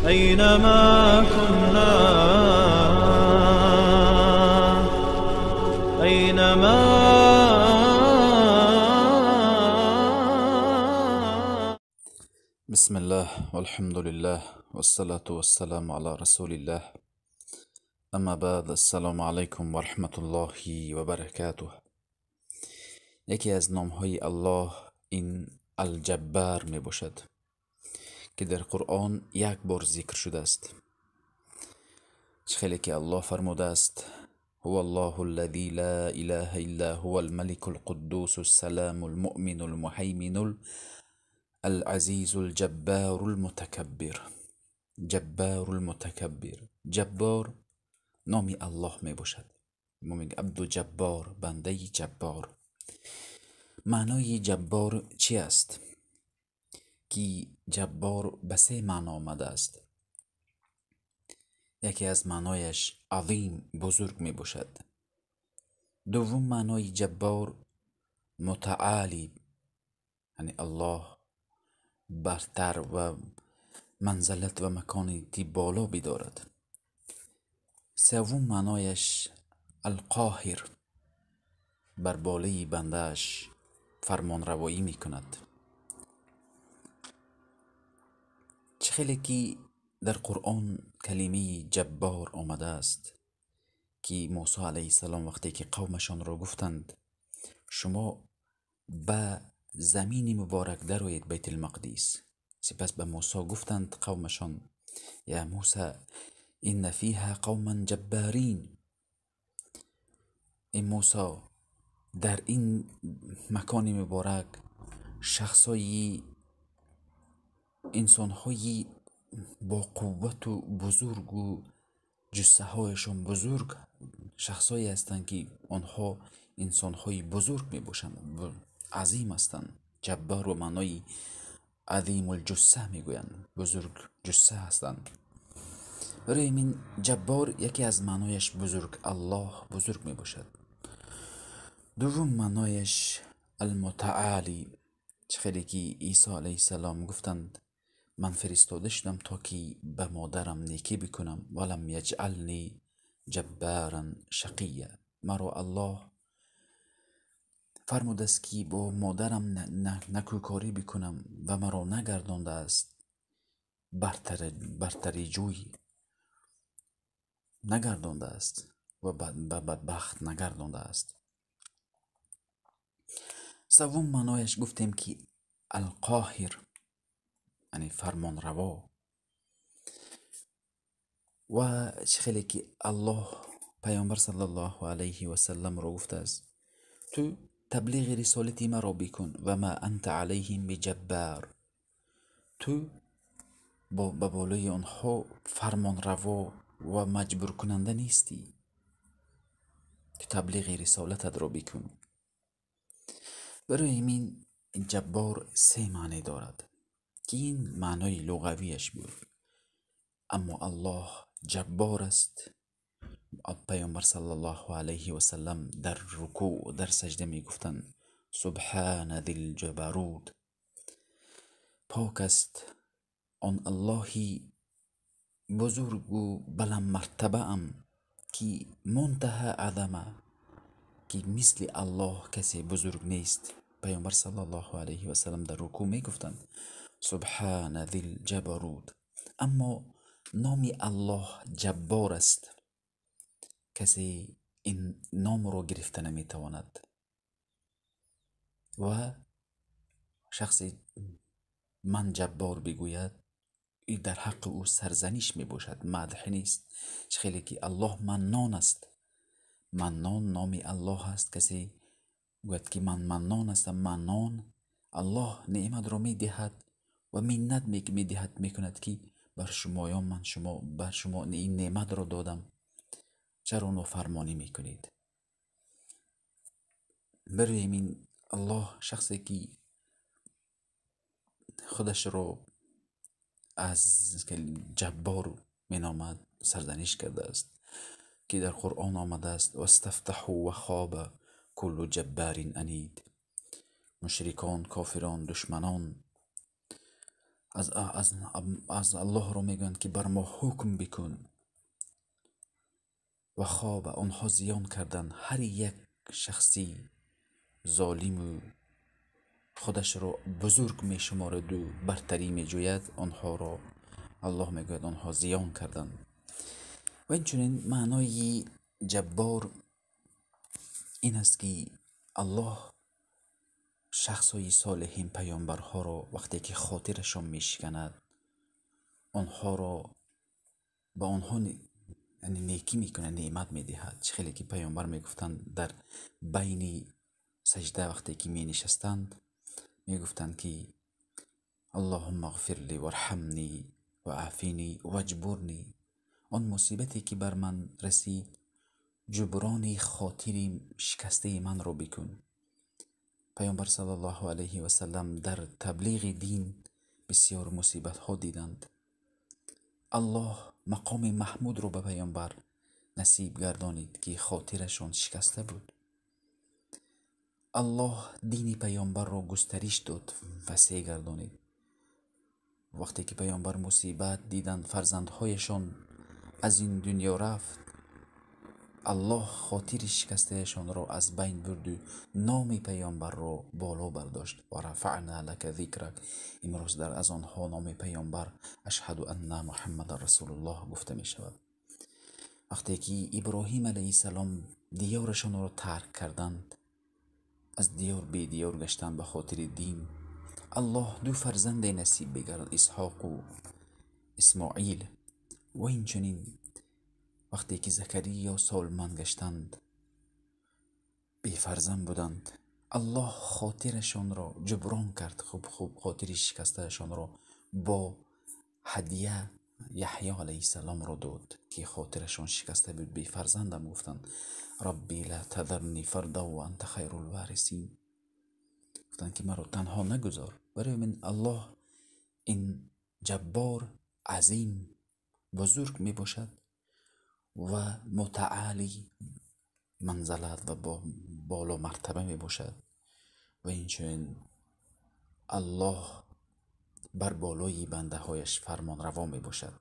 أينما كنا أينما بسم الله والحمد لله والصلاة والسلام على رسول الله. اما بعد، السلام علیکم و رحمت الله و برکاته. یکی از نامهای الله این الجبار می باشد که در قرآن یک بار ذکر شده است. خیلی که الله فرموده است: هو الله الذي لا اله الا هو الملك القدوس السلام المؤمن المهيمن العزیز الجبار المتکبر. جبار المتکبر، جبار نامی الله می باشد. ما میگه عبد جبار، بنده جبار. معنای جبار چی است؟ که جبار به سه معنا آمده است. یکی از معنایش عظیم، بزرگ می باشد. دوم معنای جبار متعالی، یعنی الله برتر و منزلت و مکانیتی بالا بدارد. سوم معنایش القاهر، بر بالای بندهش فرمان روایی می کند. چه خیلی که در قرآن کلمه جبار آمده است که موسی علیه السلام وقتی که قومشان را گفتند شما به زمین مبارک درآیید، بیت المقدس. سپس به موسی گفتند قومشان: یا موسی این فیها قوما جبارین. این موسی، در این مکان مبارک شخصای انسانهای با قوت و بزرگ و جسه هایشان بزرگ شخصایی هستند که آنها انسانهای بزرگ می باشند، عظیم هستند. جبار و معنای عظیم الجسه می گویند، بزرگ جسه هستند. برای این جبار یکی از معنایش بزرگ، الله بزرگ می باشد. دوم معنایش المتعالی. خیلی که عیسی علیه السلام گفتند من فرستاده شدم تا که به مادرم نیکی بکنم ولم یجعلنی جبارا شقیا. مرا الله فرموده است که با مادرم نکوکاری بکنم و مرا نگردانده است برتری جوی نگردانده است و بدبخت نگردانده است. سوم معنایش گفتیم که القاهر، یعنی فرمان روا. و خیلی که الله پیامبر صلی الله علیه و سلم را گفته است تو تبلیغ رسالتی مرا بکن و ما انت علیهم بجبار. تو با بالای آنها فرمان روا و مجبور کننده نیستی. تو تبلیغ رسالتت را بکن. برای این جبار سه معنی دارد که این معنای لغویش بود. اما الله جبار است. پیامبر صلی الله علیه و سلم در رکوع و در سجده می گفتند سبحان ذی الجبروت. پاک است آن اللهی بزرگ و بلند مرتبه ام که منتهى عظمه، که مثل الله کسی بزرگ نیست. پیامبر صلی الله علیه و سلم در رکوع می گفتند سبحان ذی الجبروت. اما نام الله جبار است. کسی این نام را گرفته نمی تواند و شخصی من جبار بگوید این در حق او سرزنش می باشد، مدح نیست. خیلی که الله منان است. منان نام الله است. کسی گوید که من منان هستم، منان الله نعمت را می دهد و منت می دهد، می کند که بر شما یا من بر شما این نعمت را دادم، چرا نافرمانی می کنید؟ برای این الله شخصی که خودش را از جبار می نامد سرزنش کرده است که در قرآن آمده است و استفتحوا و خاب کل جبار عنید. مشرکان، کافران، دشمنان از الله رو میگویند که بر ما حکم بکن و خواب آنها زیان کردن. هر یک شخصی ظالم و خودش رو بزرگ می شمارد و برتری می جوید، آنها را الله می گوید آنها زیان کردند. و اینچنین معنای جبار این است که الله شخصای صالحین پیامبرها را وقتی که خاطرشان می شکند، آنها را با آنها یعنی نیکی میکنه، نعمت میدهد. خیلی که پیامبر میگفتند در بین سجده وقتی که می نشستند میگفتند که اللهم اغفر لی وارحمنی و عافینی و اجبرنی. آن مصیبتی که بر من رسید جبران خاطر شکسته من را بکن. پیامبر صلی الله علیه و سلم در تبلیغ دین بسیار مصیبت ها دیدند. الله مقام محمود رو به پیامبر نصیب گردانید که خاطرشان شکسته بود. الله دین پیامبر را گسترش داد، وسیع گردانید. وقتی که پیامبر مصیبت دیدند فرزندهایشان از این دنیا رفت، الله خاطر شکستهشان را از بین برد و نام پیامبر را بالا برداشت. و رفعنا لک ذکرک. امروز در از آنها نام پیامبر اشهد ان محمد رسول الله گفته می شود. وقتی که ابراهیم علیه السلام دیارشان را ترک کردند، از دیار به دیار گشتند به خاطر دین، الله دو فرزند نصیب بگرد، اسحاق و اسماعیل. و اینچنین وقتی که زکریا سالمند گشتند، بی فرزند بودند، الله خاطرشان را جبران کرد. خوب خاطر شکستهشان را با هدیه یحیی علیه السلام را داد که خاطرشان شکسته بود. بی فرزندم گفتند ربی لا تذرنی فردا و انت خیر الوارثین. گفتند که مرا تنها نگذار. برای من الله این جبار عظیم بزرگ می باشد و متعالی منزلت و بالا مرتبه می باشد. و اینچنین الله بر بالای بنده هایش فرمان روا می باشد.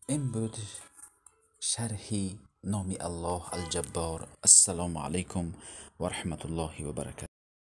این بود شرح نام الله الجبار. السلام علیکم و رحمت الله و برکاته.